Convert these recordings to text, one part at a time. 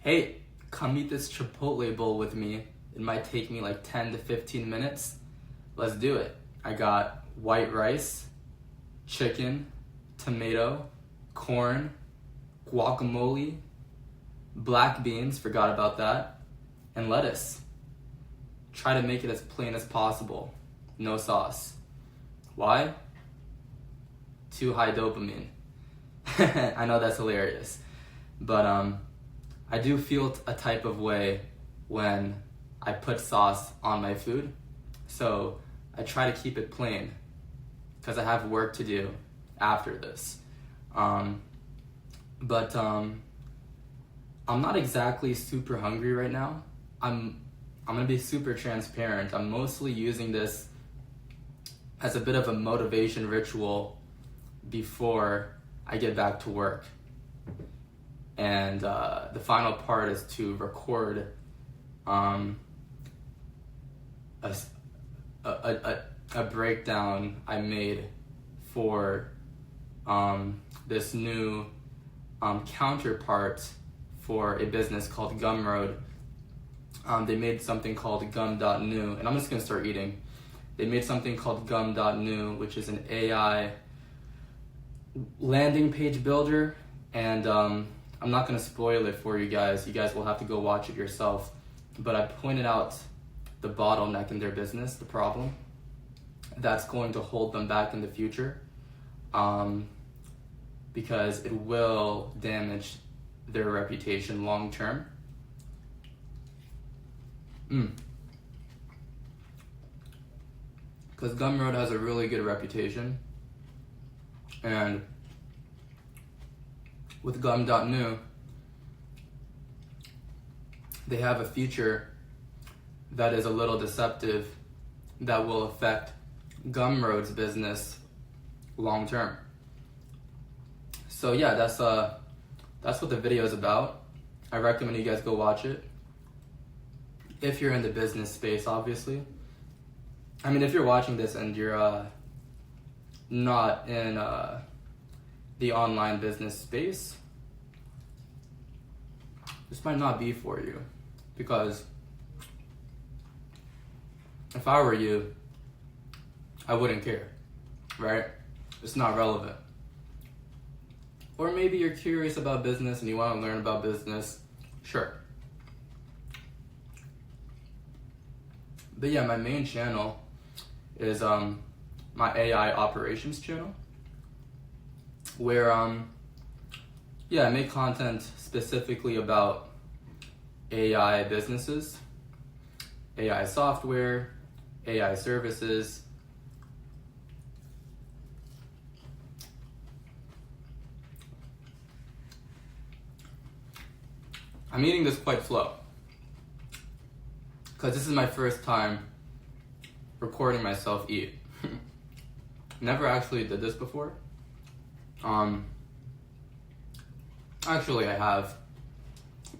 hey, come eat this chipotle bowl with me. It might take me like 10 to 15 minutes. Let's do it. I got white rice, chicken, tomato, corn, guacamole, black beans, forgot about that, and lettuce. Try to make it as plain as possible. No sauce. Why? Too high dopamine. I know that's hilarious. But I do feel a type of way when I put sauce on my food. So I try to keep it plain because I have work to do after this. But I'm not exactly super hungry right now. I'm gonna be super transparent. I'm mostly using this as a bit of a motivation ritual before I get back to work. And the final part is to record a breakdown I made for this new counterpart for a business called Gumroad. They made something called Gum.new, and I'm just gonna start eating. They made something called Gum.new, which is an AI landing page builder, and I'm not gonna spoil it for you guys. You guys will have to go watch it yourself. But I pointed out the bottleneck in their business, the problem that's going to hold them back in the future, because it will damage their reputation long term. Because Gumroad has a really good reputation, and with Gum.new, they have a feature that is a little deceptive that will affect Gumroad's business long term. So yeah, that's what the video is about. I recommend you guys go watch it. If you're in the business space, obviously. I mean, if you're watching this and you're not in the online business space, this might not be for you. Because if I were you, I wouldn't care, right? It's not relevant. Or maybe you're curious about business and you want to learn about business, sure. But yeah, my main channel is my AI operations channel, where I make content specifically about AI businesses, AI software, AI services. I'm eating this quite slow because this is my first time recording myself eat. Never actually did this before. Actually I have,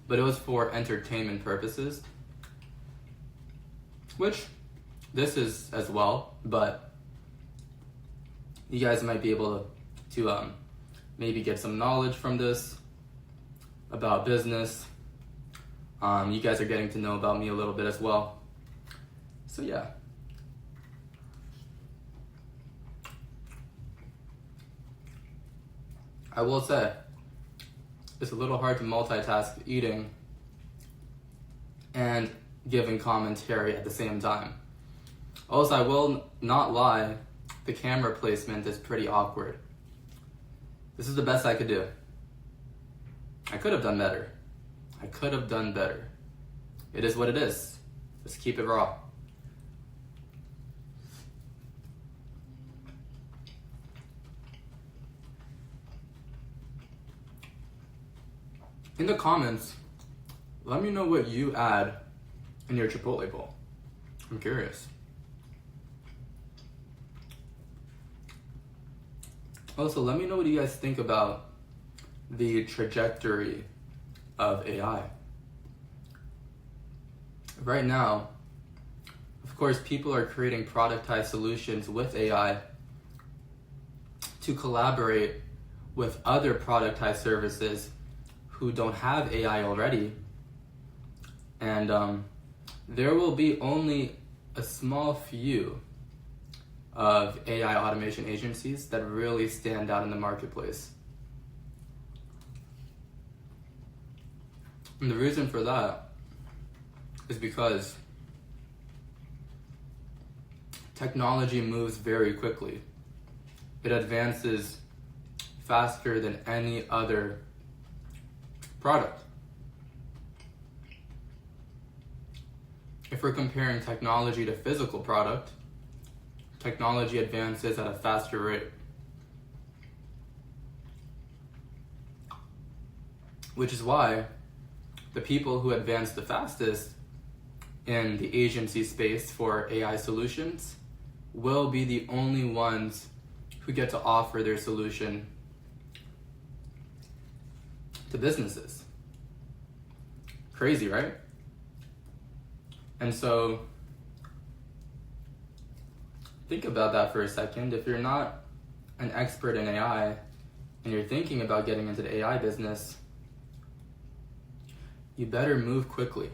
but it was for entertainment purposes, which this is as well, but you guys might be able to maybe get some knowledge from this about business. You guys are getting to know about me a little bit as well. So yeah. I will say, it's a little hard to multitask eating and giving commentary at the same time. Also, I will not lie, the camera placement is pretty awkward. This is the best I could do. I could have done better. It is what it is. Just keep it raw. In the comments, let me know what you add in your chipotle bowl. I'm curious. Also, let me know what you guys think about the trajectory of AI. Right now, of course, people are creating productized solutions with AI to collaborate with other productized services who don't have AI already And there will be only a small few of AI automation agencies that really stand out in the marketplace. And the reason for that is because technology moves very quickly. It advances faster than any other product. If we're comparing technology to physical product, technology advances at a faster rate. Which is why the people who advance the fastest in the agency space for AI solutions will be the only ones who get to offer their solution to businesses. Crazy, right? And so think about that for a second. If you're not an expert in AI and you're thinking about getting into the AI business, you better move quickly.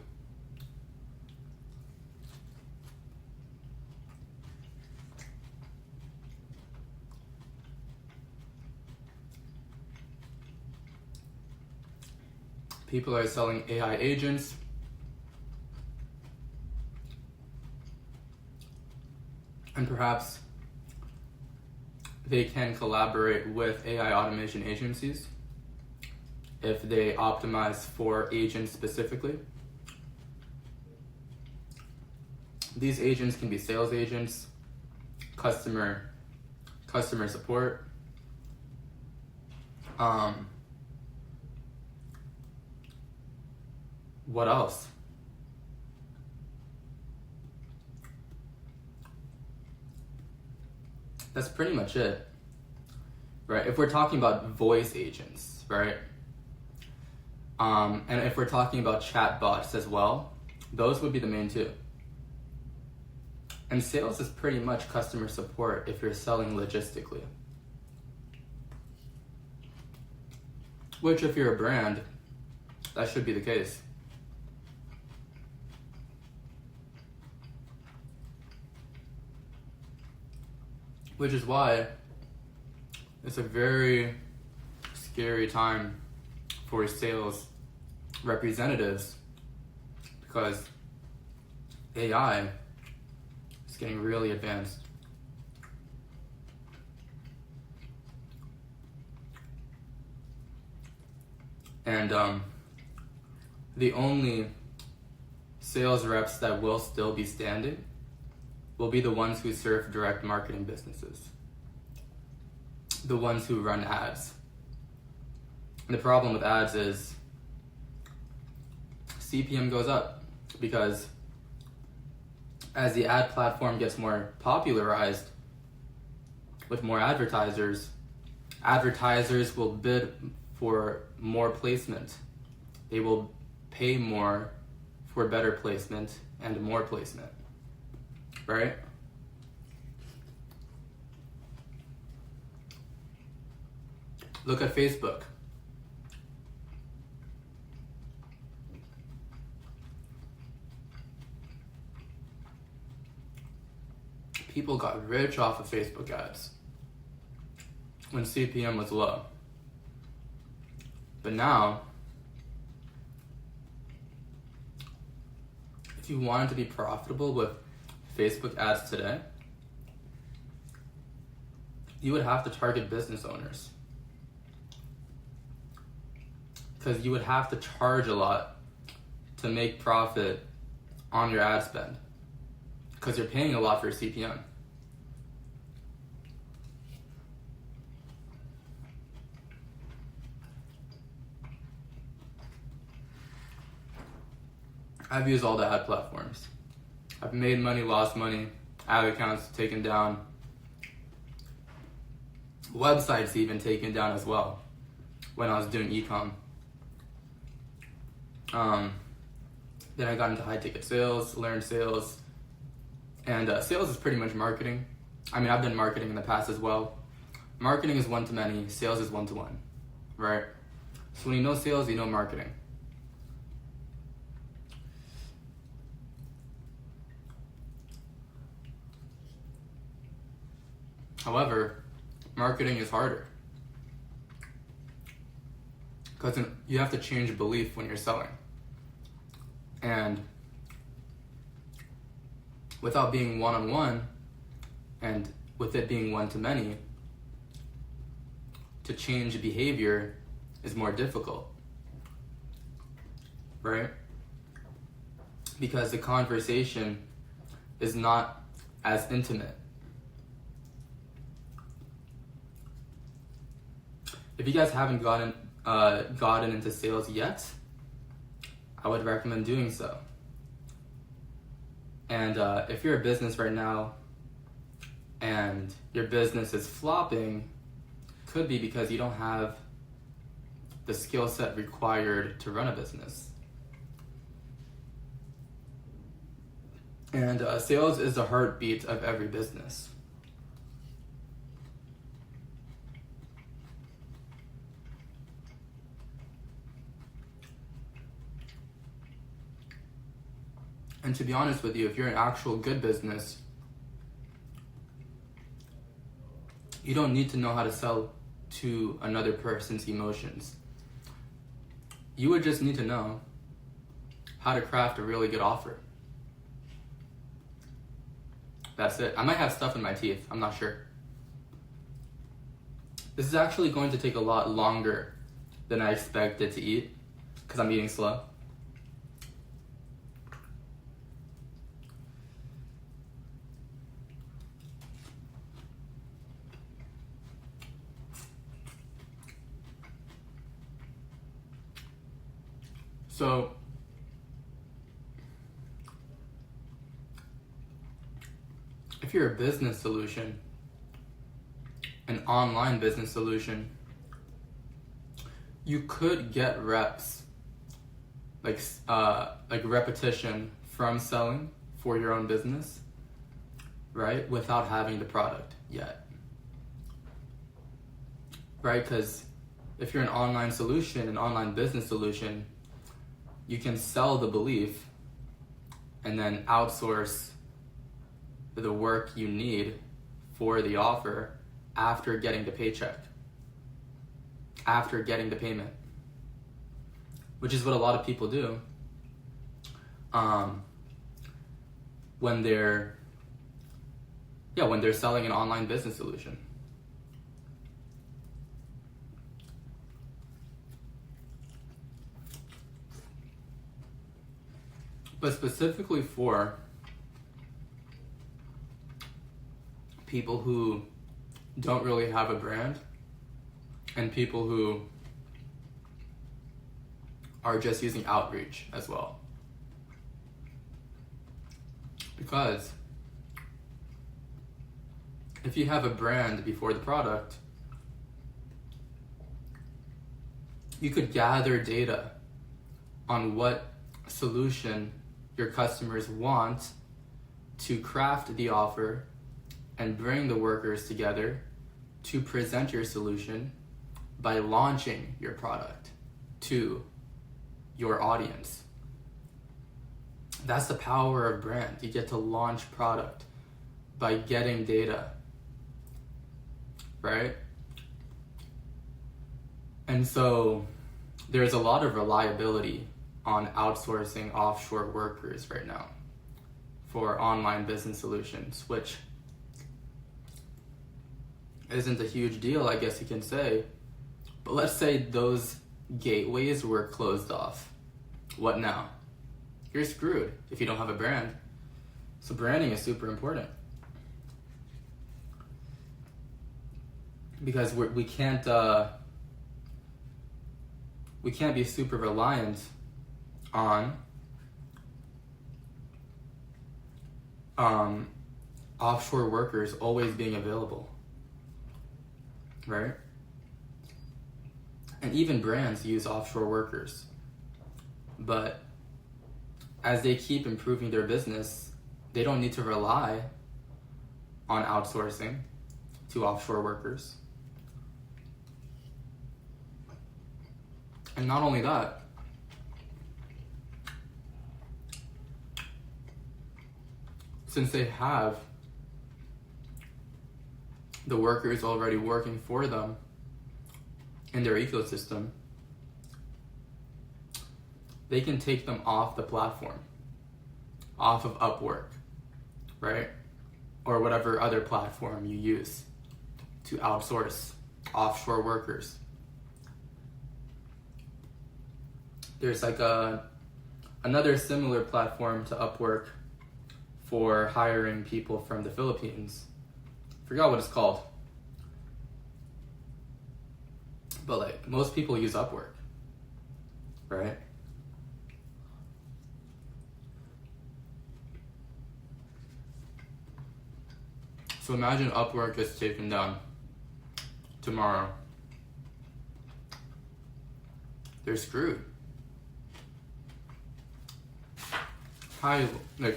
People are selling AI agents. And perhaps they can collaborate with AI automation agencies if they optimize for agents specifically. These agents can be sales agents, customer support, what else? That's pretty much it, right? If we're talking about voice agents, right? And if we're talking about chat bots as well, those would be the main two. And sales is pretty much customer support if you're selling logistically. Which, if you're a brand, that should be the case. Which is why it's a very scary time for sales representatives, because AI is getting really advanced. And the only sales reps that will still be standing will be the ones who serve direct marketing businesses, the ones who run ads. And the problem with ads is CPM goes up, because as the ad platform gets more popularized with more advertisers, advertisers will bid for more placement. They will pay more for better placement and more placement. Right? Look at Facebook. People got rich off of Facebook ads when CPM was low. But now, if you wanted to be profitable with Facebook ads today, you would have to target business owners, because you would have to charge a lot to make profit on your ad spend, because you're paying a lot for your CPM. I've used all the ad platforms. I've made money, lost money, ad accounts taken down, websites even taken down as well when I was doing e-com. Then I got into high ticket sales, learned sales, and sales is pretty much marketing. I mean, I've done marketing in the past as well. Marketing is one to many, sales is one to one, right? So when you know sales, you know marketing. However, marketing is harder because you have to change belief when you're selling. And without being one-on-one and with it being one-to-many, to change behavior is more difficult, right? Because the conversation is not as intimate. If you guys haven't gotten into sales yet, I would recommend doing so. And if you're a business right now and your business is flopping, could be because you don't have the skill set required to run a business. And sales is the heartbeat of every business. And to be honest with you, if you're an actual good business, you don't need to know how to sell to another person's emotions. You would just need to know how to craft a really good offer. That's it. I might have stuff in my teeth. I'm not sure. This is actually going to take a lot longer than I expected to eat because I'm eating slow. So, if you're a business solution, an online business solution, you could get reps, like repetition from selling for your own business, right? Without having the product yet, right? Because if you're an online solution, an online business solution, you can sell the belief and then outsource the work you need for the offer after getting the paycheck, after getting the payment, which is what a lot of people do when they're selling an online business solution. But specifically for people who don't really have a brand and people who are just using outreach as well. Because if you have a brand before the product, you could gather data on what solution your customers want to craft the offer and bring the workers together to present your solution by launching your product to your audience. That's the power of brand. You get to launch product by getting data, right? And so there's a lot of reliability on outsourcing offshore workers right now for online business solutions, which isn't a huge deal, I guess you can say. But let's say those gateways were closed off. What now? You're screwed if you don't have a brand. So branding is super important. Because we can't be super reliant on offshore workers always being available, right? And even brands use offshore workers. But as they keep improving their business, they don't need to rely on outsourcing to offshore workers. And not only that, since they have the workers already working for them in their ecosystem, they can take them off the platform, off of Upwork, right? Or whatever other platform you use to outsource offshore workers. There's like another similar platform to Upwork for hiring people from the Philippines. Forgot what it's called. But like most people use Upwork, right? So imagine Upwork gets taken down tomorrow. They're screwed.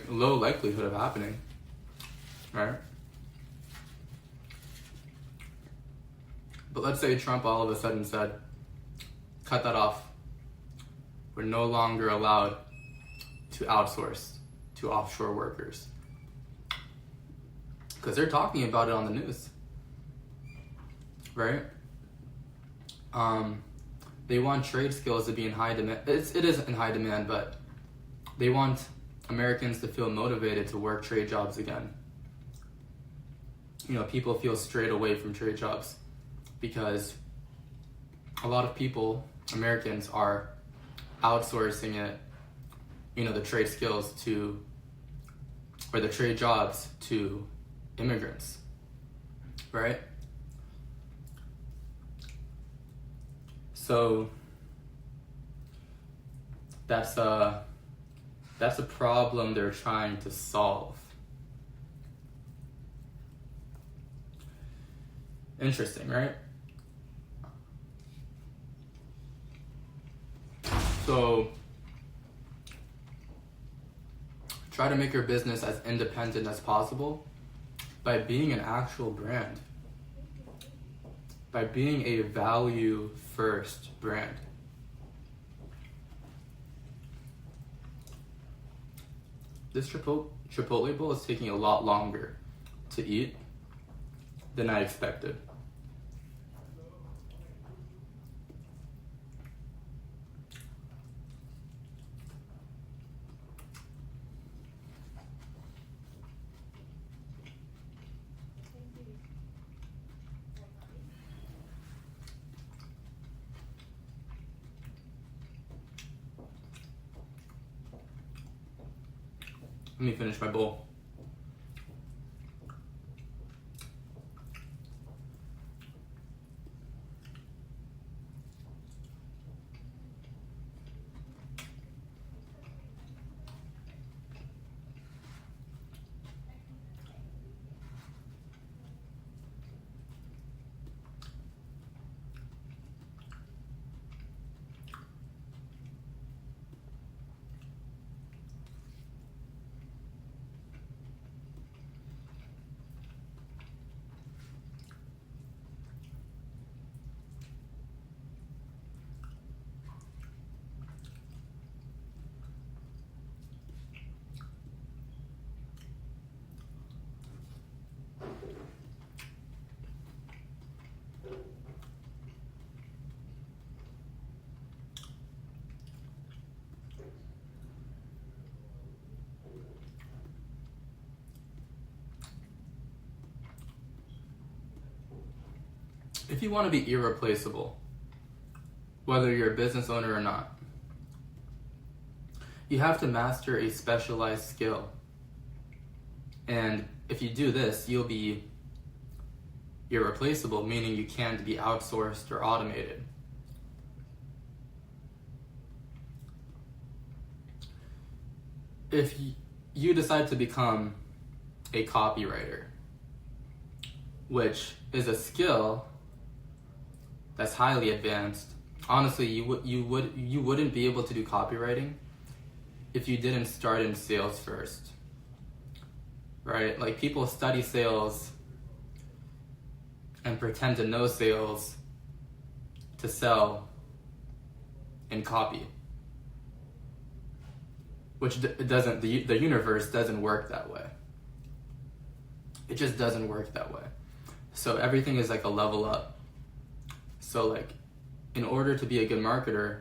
Low likelihood of happening, right? But let's say Trump all of a sudden said, cut that off. We're no longer allowed to outsource to offshore workers. Because they're talking about it on the news, right? They want trade skills to be in high demand. It is in high demand, but they want Americans to feel motivated to work trade jobs again. You know, people feel strayed away from trade jobs because a lot of people, Americans, are outsourcing it, you know, the trade skills to, or the trade jobs to immigrants, right? So that's a problem they're trying to solve. Interesting, right? So try to make your business as independent as possible by being an actual brand, by being a value first brand. This Chipotle bowl is taking a lot longer to eat than I expected. Let me finish my bowl. If you want to be irreplaceable, whether you're a business owner or not, you have to master a specialized skill. And if you do this, you'll be irreplaceable, meaning you can't be outsourced or automated. If you decide to become a copywriter, which is a skill that's highly advanced, honestly, you wouldn't be able to do copywriting if you didn't start in sales first, right? Like, people study sales and pretend to know sales to sell in copy, which it doesn't. The universe doesn't work that way. It just doesn't work that way. So everything is like a level up. So like, in order to be a good marketer,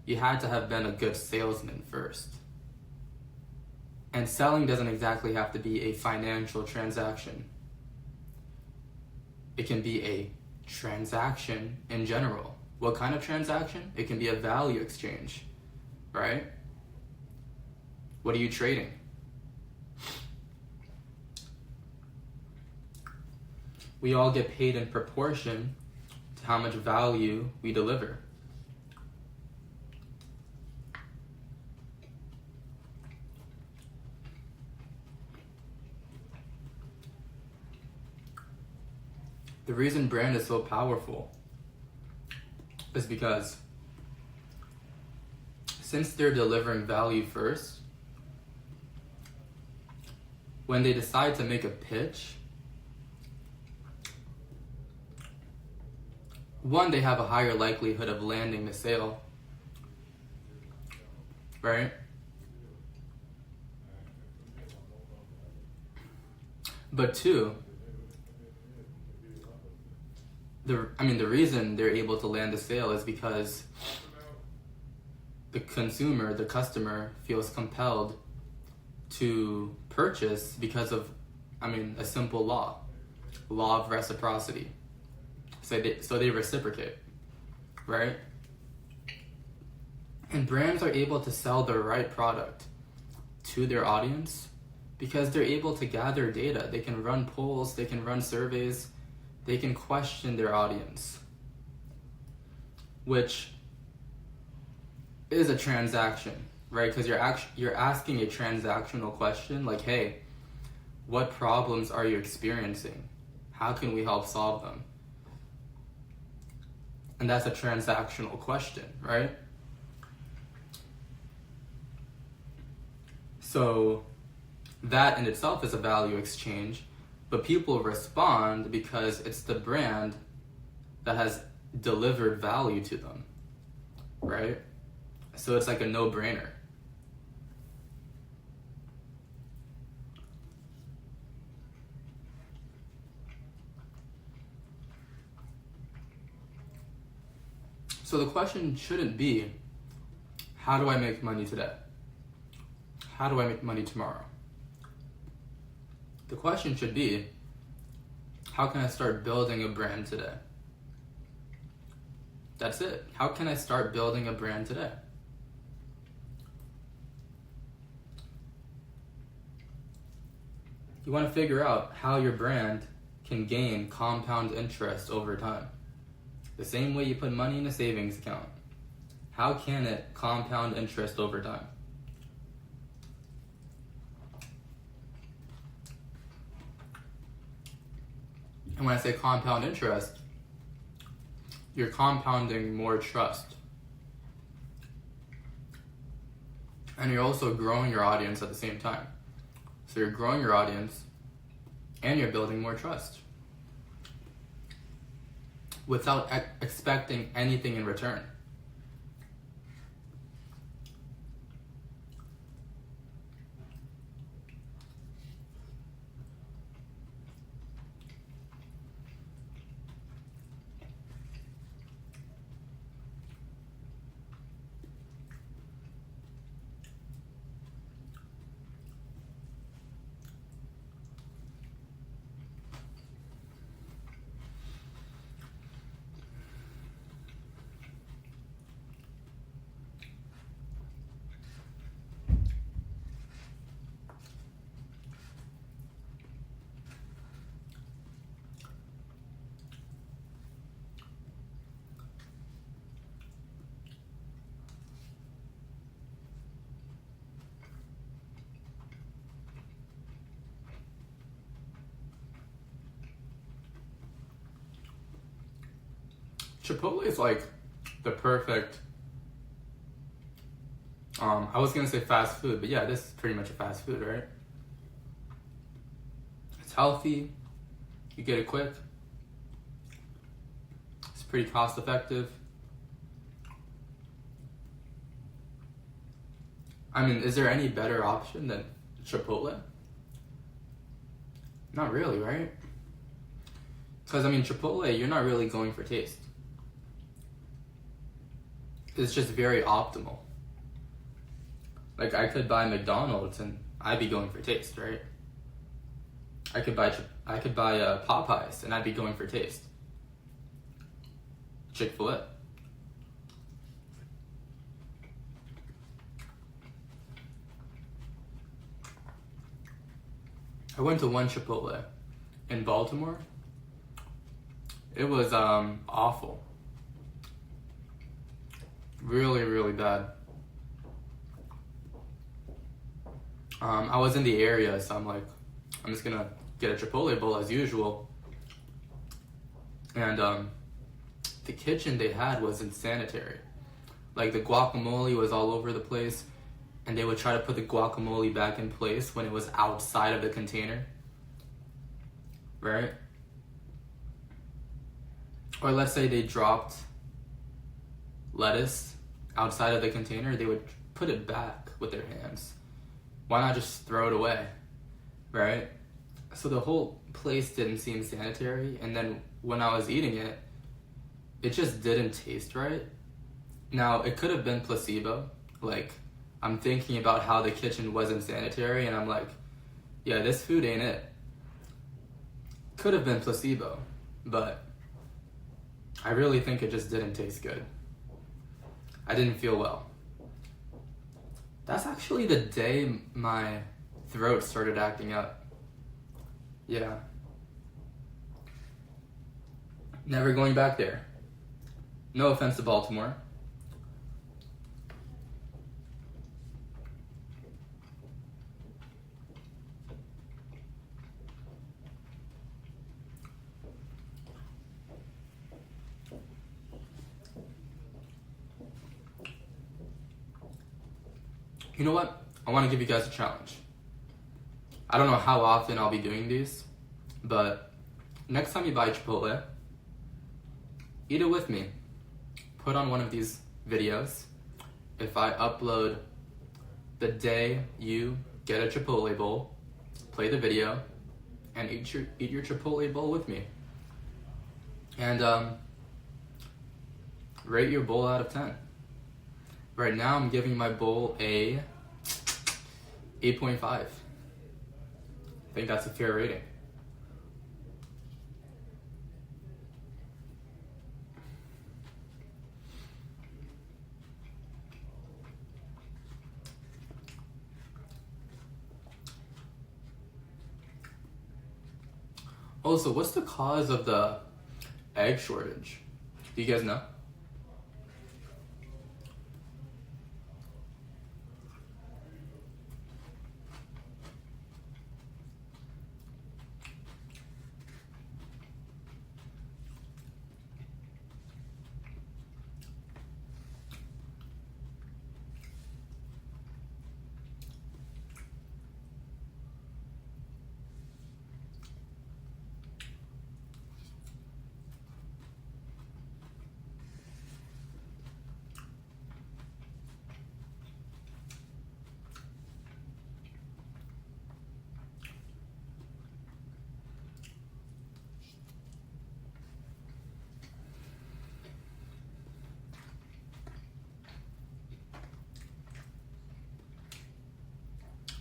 you had to have been a good salesman first. And selling doesn't exactly have to be a financial transaction. It can be a transaction in general. What kind of transaction? It can be a value exchange, right? What are you trading? We all get paid in proportion to how much value we deliver. The reason brand is so powerful is because since they're delivering value first, when they decide to make a pitch, one, they have a higher likelihood of landing the sale, right? But two, the reason they're able to land the sale is because the consumer, the customer, feels compelled to purchase because of, a simple law of reciprocity. So they reciprocate, right? And brands are able to sell the right product to their audience because they're able to gather data. They can run polls, they can run surveys, they can question their audience, which is a transaction, right? Because you're asking a transactional question like, hey, what problems are you experiencing? How can we help solve them? And that's a transactional question, right? So that in itself is a value exchange, but people respond because it's the brand that has delivered value to them, right? So it's like a no-brainer. So the question shouldn't be, how do I make money today? How do I make money tomorrow? The question should be, how can I start building a brand today? That's it. How can I start building a brand today? You want to figure out how your brand can gain compound interest over time. The same way you put money in a savings account. How can it compound interest over time? And when I say compound interest, you're compounding more trust. And you're also growing your audience at the same time. So you're growing your audience and you're building more trust without expecting anything in return. Chipotle is like the perfect, I was gonna say fast food, but yeah, this is pretty much a fast food, right? It's healthy, you get it quick, it's pretty cost effective. Is there any better option than Chipotle? Not really, right? Because, I mean, Chipotle, you're not really going for taste. It's just very optimal. Like, I could buy McDonald's and I'd be going for taste, right? I could buy Popeyes and I'd be going for taste. Chick-fil-A. I went to one Chipotle in Baltimore. It was awful. Really, really bad. I was in the area, so I'm like, I'm just gonna get a Chipotle bowl as usual. And the kitchen they had was insanitary. Like, the guacamole was all over the place, and they would try to put the guacamole back in place when it was outside of the container. Right? Or let's say they dropped lettuce outside of the container, they would put it back with their hands. Why not just throw it away? Right? So the whole place didn't seem sanitary, and then when I was eating it, it just didn't taste right. Now, it could have been placebo. Like, I'm thinking about how the kitchen wasn't sanitary, and I'm like, yeah, this food ain't it. Could have been placebo, but I really think it just didn't taste good. I didn't feel well. That's actually the day my throat started acting up. Yeah. Never going back there. No offense to Baltimore. You know what? I want to give you guys a challenge. I don't know how often I'll be doing these, but next time you buy Chipotle, eat it with me. Put on one of these videos. If I upload the day you get a Chipotle bowl, play the video, and eat your Chipotle bowl with me. And rate your bowl out of 10. Right now, I'm giving my bowl a 8.5. I think that's a fair rating. Also, what's the cause of the egg shortage? Do you guys know?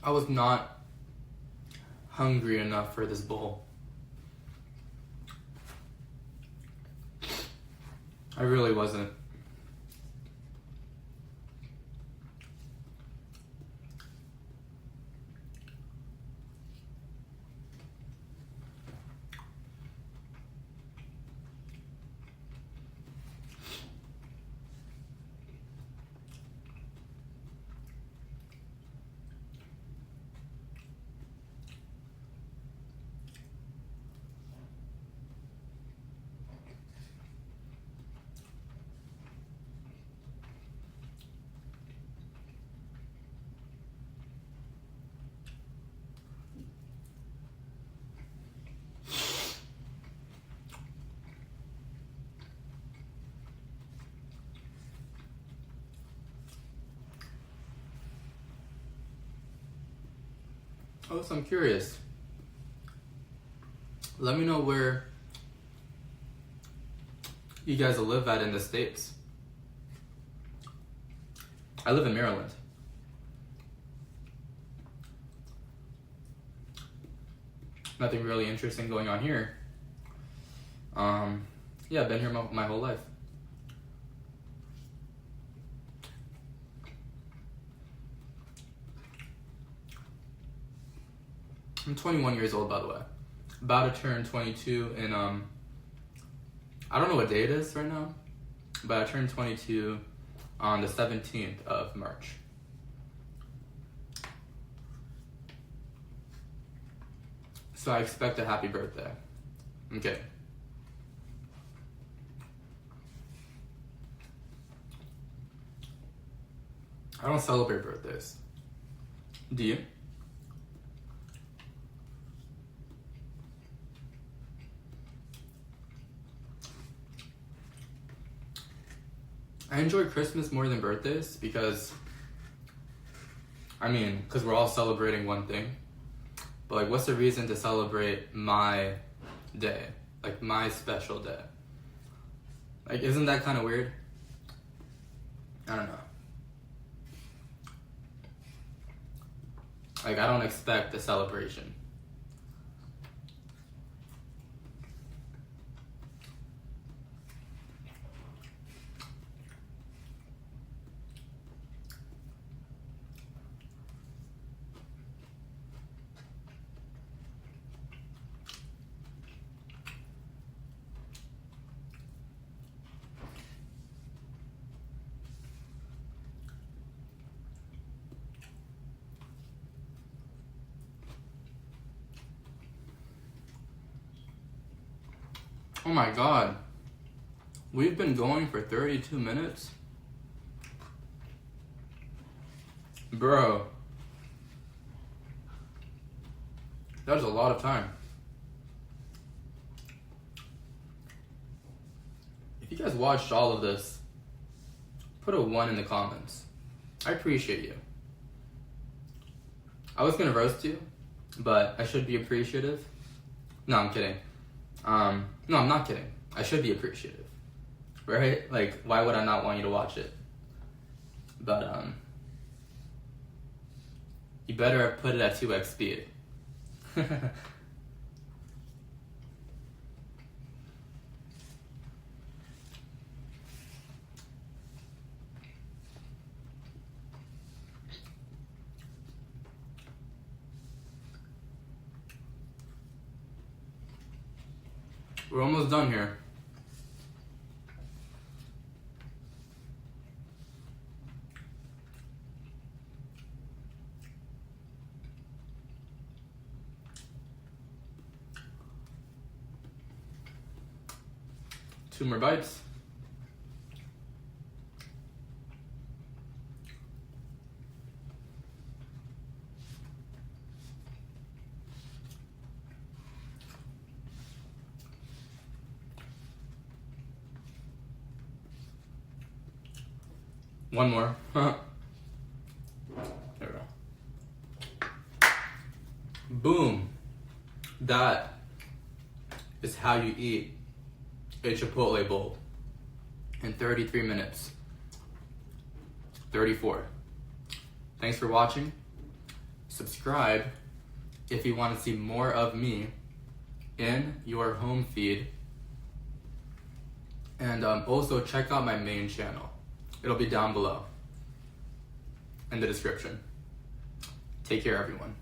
I was not hungry enough for this bowl. I really wasn't. Oh, so I'm curious. Let me know where you guys live at in the States? I live in Maryland. Nothing really interesting going on here. Yeah, I've been here my whole life. I'm 21 years old, by the way. About to turn 22 in, I don't know what day it is right now, but I turned 22 on the 17th of March. So I expect a happy birthday. Okay. I don't celebrate birthdays. Do you? I enjoy Christmas more than birthdays because we're all celebrating one thing. But like, what's the reason to celebrate my day? Like, my special day? Like, isn't that kind of weird? I don't know. Like, I don't expect a celebration. Oh my god. We've been going for 32 minutes? Bro. That was a lot of time. If you guys watched all of this, put a 1 in the comments. I appreciate you. I was gonna roast you, but I should be appreciative. No, I'm kidding. No, I'm not kidding. I should be appreciative, right? Like, why would I not want you to watch it? But, you better have put it at 2x speed. We're almost done here. Two more bites. One more. There we go. Boom. That is how you eat a chipotle bowl in 33 minutes. 34. Thanks for watching. Subscribe if you want to see more of me in your home feed. And also check out my main channel. It'll be down below in the description. Take care, everyone.